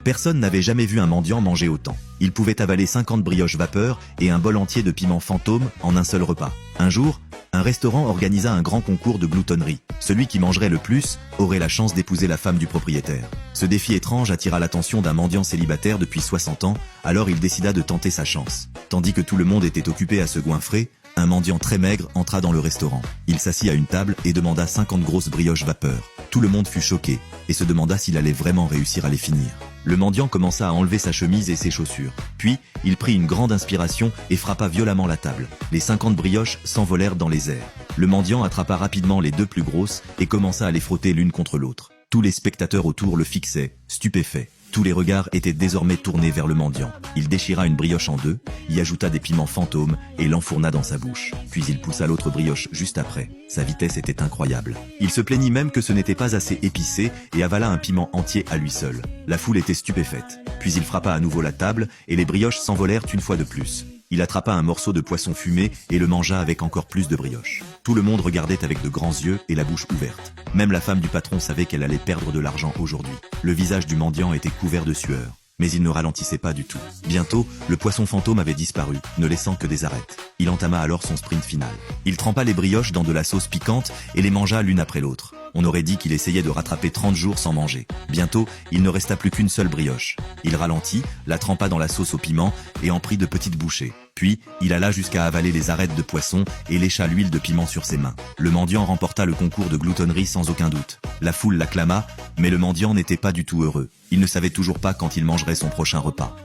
Personne n'avait jamais vu un mendiant manger autant. Il pouvait avaler 50 brioches vapeur et un bol entier de piment fantôme en un seul repas. Un jour, un restaurant organisa un grand concours de gloutonnerie. Celui qui mangerait le plus aurait la chance d'épouser la femme du propriétaire. Ce défi étrange attira l'attention d'un mendiant célibataire depuis 60 ans, alors il décida de tenter sa chance. Tandis que tout le monde était occupé à se goinfrer, un mendiant très maigre entra dans le restaurant. Il s'assit à une table et demanda 50 grosses brioches vapeur. Tout le monde fut choqué et se demanda s'il allait vraiment réussir à les finir. Le mendiant commença à enlever sa chemise et ses chaussures. Puis, il prit une grande inspiration et frappa violemment la table. Les 50 brioches s'envolèrent dans les airs. Le mendiant attrapa rapidement les deux plus grosses et commença à les frotter l'une contre l'autre. Tous les spectateurs autour le fixaient, stupéfaits. Tous les regards étaient désormais tournés vers le mendiant. Il déchira une brioche en deux, y ajouta des piments fantômes et l'enfourna dans sa bouche. Puis il poussa l'autre brioche juste après. Sa vitesse était incroyable. Il se plaignit même que ce n'était pas assez épicé et avala un piment entier à lui seul. La foule était stupéfaite. Puis il frappa à nouveau la table et les brioches s'envolèrent une fois de plus. Il attrapa un morceau de poisson fumé et le mangea avec encore plus de brioche. Tout le monde regardait avec de grands yeux et la bouche ouverte. Même la femme du patron savait qu'elle allait perdre de l'argent aujourd'hui. Le visage du mendiant était couvert de sueur. Mais il ne ralentissait pas du tout. Bientôt, le poisson fantôme avait disparu, ne laissant que des arêtes. Il entama alors son sprint final. Il trempa les brioches dans de la sauce piquante et les mangea l'une après l'autre. On aurait dit qu'il essayait de rattraper 30 jours sans manger. Bientôt, il ne resta plus qu'une seule brioche. Il ralentit, la trempa dans la sauce au piment et en prit de petites bouchées. Puis, il alla jusqu'à avaler les arêtes de poisson et lécha l'huile de piment sur ses mains. Le mendiant remporta le concours de gloutonnerie sans aucun doute. La foule l'acclama, mais le mendiant n'était pas du tout heureux. Il ne savait toujours pas quand il mangerait son prochain repas.